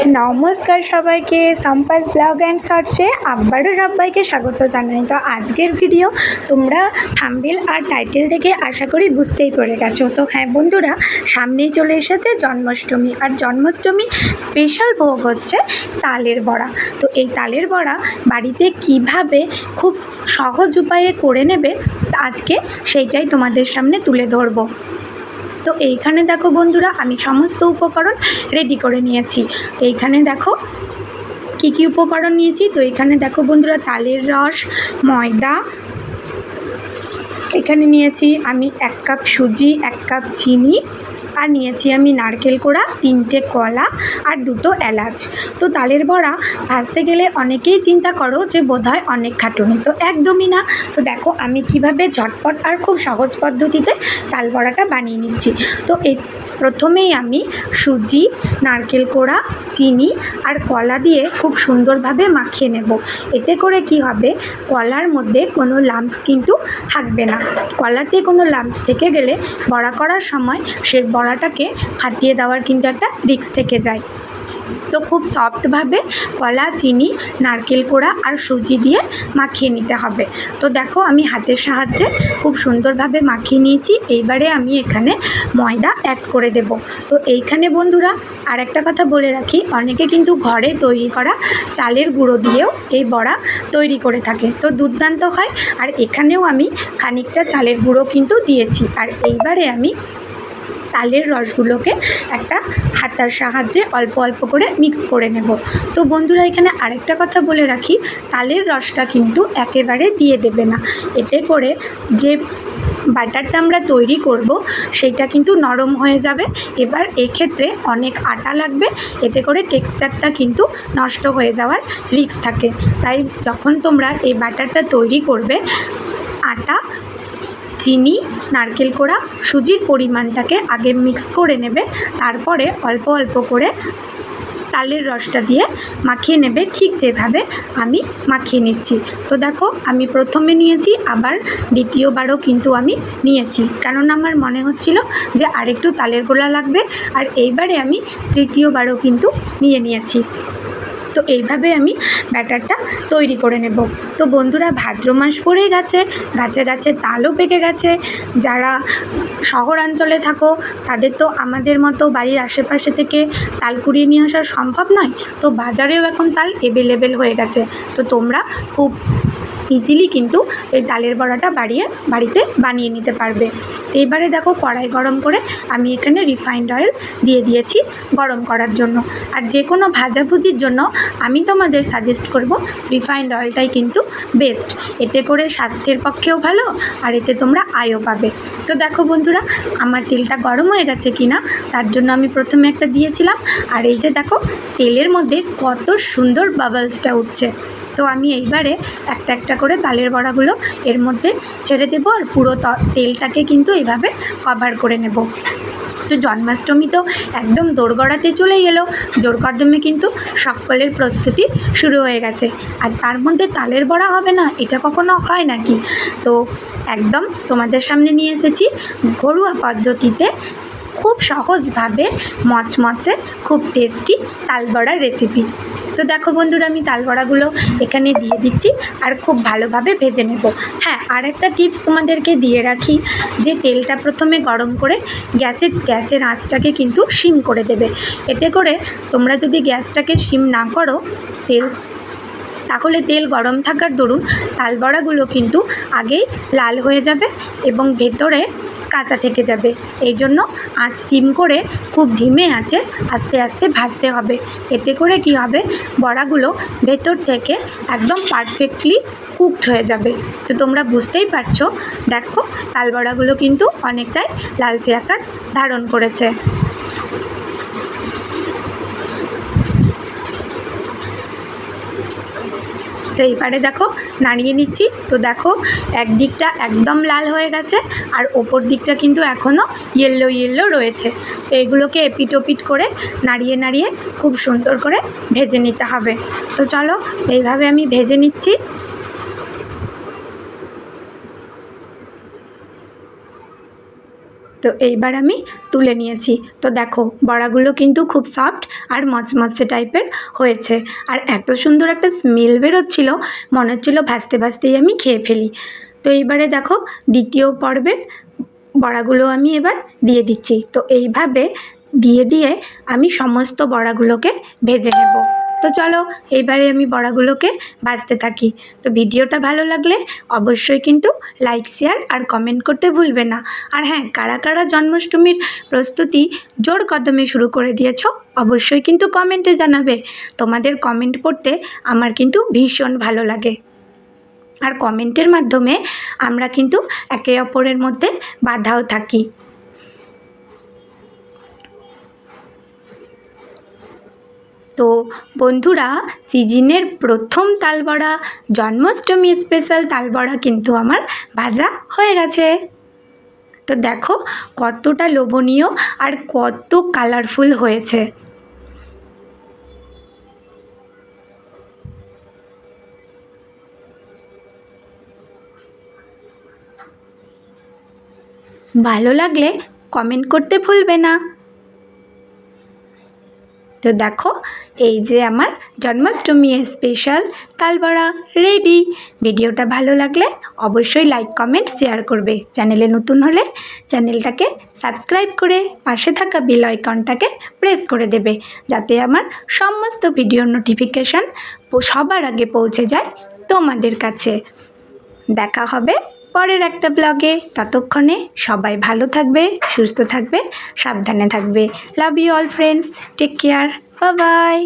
নমস্কার সবাইকে, সম্পাস blog and শর্টসে আবারও সবাইকে স্বাগত জানাই। তো আজকের ভিডিও তোমরা থাম্বনেল আর টাইটেল থেকে আশা করি বুঝতেই পেরে গেছো। তো হ্যাঁ বন্ধুরা, সামনেই চলে এসেছে জন্মাষ্টমী, আর জন্মাষ্টমী স্পেশাল ভোগ হচ্ছে তালের বড়া। তো এই তালের বড়া বাড়িতে কিভাবে খুব সহজ উপায়ে করে নেবে আজকে সেইটাই তোমাদের সামনে তুলে ধরবো। তো এইখানে দেখো বন্ধুরা, আমি সমস্ত উপকরণ রেডি করে নিয়েছি। এইখানে দেখো কি কি উপকরণ নিয়েছি। তো এখানে দেখো বন্ধুরা, তালের রস, ময়দা, এখানে নিয়েছি আমি 1 কাপ সুজি, 1 কাপ চিনি, আর নিয়েছি আমি নারকেল কোড়া, 3টে কলা আর 2টো এলাচ। তো তালের বড়া ভাজতে গেলে অনেকেই চিন্তা করো যে বোধহয় অনেক খাটুনি, তো একদমই না। তো দেখো আমি কিভাবে ঝটপট আর খুব সহজ পদ্ধতিতে তাল বড়াটা বানিয়ে নিচ্ছি। তো এই প্রথমেই আমি সুজি, নারকেল কোড়া, চিনি আর কলা দিয়ে খুব সুন্দরভাবে মাখিয়ে নেব। এতে করে কি হবে, কলার মধ্যে কোনো লাম্পস কিন্তু থাকবে না। কলাতে কোনো লাম্পস থেকে গেলে বড়া করার সময় সে বড়াটাকে ফাটিয়ে দেওয়ার কিন্তু একটা রিস্ক থেকে যায়। তো খুব সফটভাবে কলা, চিনি, নারকেল কোড়া আর সুজি দিয়ে মাখিয়ে নিতে হবে। তো দেখো আমি হাতের সাহায্যে খুব সুন্দরভাবে মাখিয়ে নিয়েছি। এইবারে আমি এখানে ময়দা অ্যাড করে দেব। তো এইখানে বন্ধুরা আর একটা কথা বলে রাখি, অনেকে কিন্তু ঘরে তৈরি করা চালের গুঁড়ো দিয়েও এই বড়া তৈরি করে থাকে, তো দুর্দান্ত হয়। আর এখানেও আমি খানিকটা চালের গুঁড়ো কিন্তু দিয়েছি। আর এইবারে আমি তালের রসগুলোকে একটা হাতার সাহায্যে অল্প অল্প করে মিক্স করে নেব। তো বন্ধুরা এখানে আরেকটা কথা বলে রাখি, তালের রসটা কিন্তু একেবারে দিয়ে দেবে না। এতে করে যে ব্যাটারটা আমরা তৈরি করব সেইটা কিন্তু নরম হয়ে যাবে। এবার এক্ষেত্রে অনেক আটা লাগবে, এতে করে টেক্সচারটা কিন্তু নষ্ট হয়ে যাওয়ার রিস্ক থাকে। তাই যখন তোমরা এই ব্যাটারটা তৈরি করবে, আটা, চিনি, নারকেল কোড়া, সুজির পরিমাণটাকে আগে মিক্স করে নেবে, তারপরে অল্প অল্প করে তালের রসটা দিয়ে মাখিয়ে নেবে, ঠিক যেভাবে আমি মাখিয়ে নিচ্ছি। তো দেখো আমি প্রথমে নিয়েছি, আবার দ্বিতীয়বারও কিন্তু আমি নিয়েছি, কেননা আমার মনে হচ্ছিল যে আরেকটু তালের গোলা লাগবে। আর এইবারে আমি তৃতীয়বারও কিন্তু নিয়েছি। তো এইভাবে আমি ব্যাটারটা তৈরি করে নেব। তো বন্ধুরা ভাদ্র মাস পড়ে গেছে, গাছে গাছে তালও পেকে গেছে। যারা শহরাঞ্চলে থাকো তাদের তো আমাদের মতো বাড়ির আশেপাশে থেকে তাল কুড়িয়ে নিয়ে আসা সম্ভব নয়। তো বাজারেও এখন তাল অ্যাভেলেবেল হয়ে গেছে। তো তোমরা খুব ইজিলি কিন্তু এই তালের বড়াটা বাড়িতে বানিয়ে নিতে পারবে। এবারে দেখো কড়াই গরম করে আমি এখানে রিফাইন্ড অয়েল দিয়ে দিয়েছি গরম করার জন্য। আর যে কোনো ভাজাভুজির জন্য আমি তোমাদের সাজেস্ট করব রিফাইন্ড অয়েলটাই কিন্তু বেস্ট। এতে করে স্বাস্থ্যের পক্ষেও ভালো, আর এতে তোমরা আয়ও পাবে। তো দেখো বন্ধুরা আমার তেলটা গরম হয়ে গেছে কিনা, তার জন্য আমি প্রথমে একটা দিয়েছিলাম। আর এই যে দেখো তেলের মধ্যে কত সুন্দর বাবলসটা উঠছে। তো আমি এইবারে একটা একটা করে তালের বড়াগুলো এর মধ্যে ছেড়ে দেবো, আর পুরো তেলটাকে কিন্তু এইভাবে কভার করে নেব। তো জন্মাষ্টমী তো একদম দোরগড়াতে চলে এলো, জোর কদমে কিন্তু সকলের প্রস্তুতি শুরু হয়ে গেছে। আর তার মধ্যে তালের বড়া হবে না, এটা কখনো হয় নাকি? তো একদম তোমাদের সামনে নিয়ে এসেছি ঘরোয়া পদ্ধতিতে খুব সহজভাবে মচমচে খুব টেস্টি তাল বড়ার রেসিপি। তো দেখো বন্ধুরা আমি তাল বড়াগুলো এখানে দিয়ে দিচ্ছি আর খুব ভালোভাবে ভেজে নেব। হ্যাঁ, আর একটা টিপস তোমাদেরকে দিয়ে রাখি, যে তেলটা প্রথমে গরম করে গ্যাসের আঁচটাকে কিন্তু সিম করে দেবে। এতে করে তোমরা যদি গ্যাসটাকে সিম না করো তাহলে তেল গরম থাকার দরুন তাল বড়াগুলো কিন্তু আগেই লাল হয়ে যাবে এবং ভেতরে কাঁচা থেকে যাবে। এই জন্য আঁচ সিম করে খুব ধিমে আঁচে আস্তে আস্তে ভাজতে হবে। এতে করে কি হবে, বড়াগুলো ভেতর থেকে একদম পারফেক্টলি কুকড হয়ে যাবে। তো তোমরা বুঝতেই পারছো, দেখো তাল বড়াগুলো কিন্তু অনেকটাই লালচে আকার ধারণ করেছে। তো এইবারে দেখো নাড়িয়ে নিচ্ছি। তো দেখো একদিকটা একদম লাল হয়ে গেছে, আর ওপর দিকটা কিন্তু এখনও ইয়েলো রয়েছে। তো এগুলোকে এপিট ওপিট করে নাড়িয়ে নাড়িয়ে খুব সুন্দর করে ভেজে নিতে হবে। তো চলো এইভাবে আমি ভেজে নিচ্ছি। তো এইবার আমি তুলে নিয়েছি। তো দেখো বড়াগুলো কিন্তু খুব সফট আর মচমচে টাইপের হয়েছে, আর এত সুন্দর একটা স্মেল বেরোচ্ছিল, মনে হচ্ছিল ভাজতে ভাজতেই আমি খেয়ে ফেলি। তো এইবারে দেখো দ্বিতীয় পর্বের বড়াগুলো আমি এবার দিয়ে দিচ্ছি। তো এইভাবে দিয়ে আমি সমস্ত বড়াগুলোকে ভেজে নেব। তো চলো এইবারে আমি বড়াগুলোকে ভাজতে থাকি। তো ভিডিওটা ভালো লাগলে অবশ্যই কিন্তু লাইক, শেয়ার আর কমেন্ট করতে ভুলবে না। আর হ্যাঁ, কারা কারা জন্মাষ্টমীর প্রস্তুতি জোর কদমে শুরু করে দিয়েছো অবশ্যই কিন্তু কমেন্টে জানাবে। তোমাদের কমেন্ট পড়তে আমার কিন্তু ভীষণ ভালো লাগে, আর কমেন্টের মাধ্যমে আমরা কিন্তু একে অপরের মধ্যে বাঁধাও থাকি। তো বন্ধুরা, সিজনের প্রথম তালবড়া, জন্মাষ্টমী স্পেশাল তালবড়া কিন্তু আমার ভাজা হয়ে গেছে। তো দেখো কতটা লোভনীয় আর কত কালারফুল হয়েছে। ভালো লাগলে কমেন্ট করতে ভুলবে না। তো দেখো এই যে আমার জন্মাষ্টমী স্পেশাল তালবড়া রেডি। ভিডিওটা ভালো লাগলে অবশ্যই লাইক, কমেন্ট, শেয়ার করবে। চ্যানেলে নতুন হলে চ্যানেলটাকে সাবস্ক্রাইব করে পাশে থাকা বেল আইকনটাকে প্রেস করে দেবে, যাতে আমার সমস্ত ভিডিওর নোটিফিকেশান সবার আগে পৌঁছে যায় তোমাদের কাছে। দেখা হবে পরের একটা ব্লগে। ততক্ষণে সবাই ভালো থাকবে, সুস্থ থাকবে, সাবধানে থাকবে। Love you all friends, take care, bye by.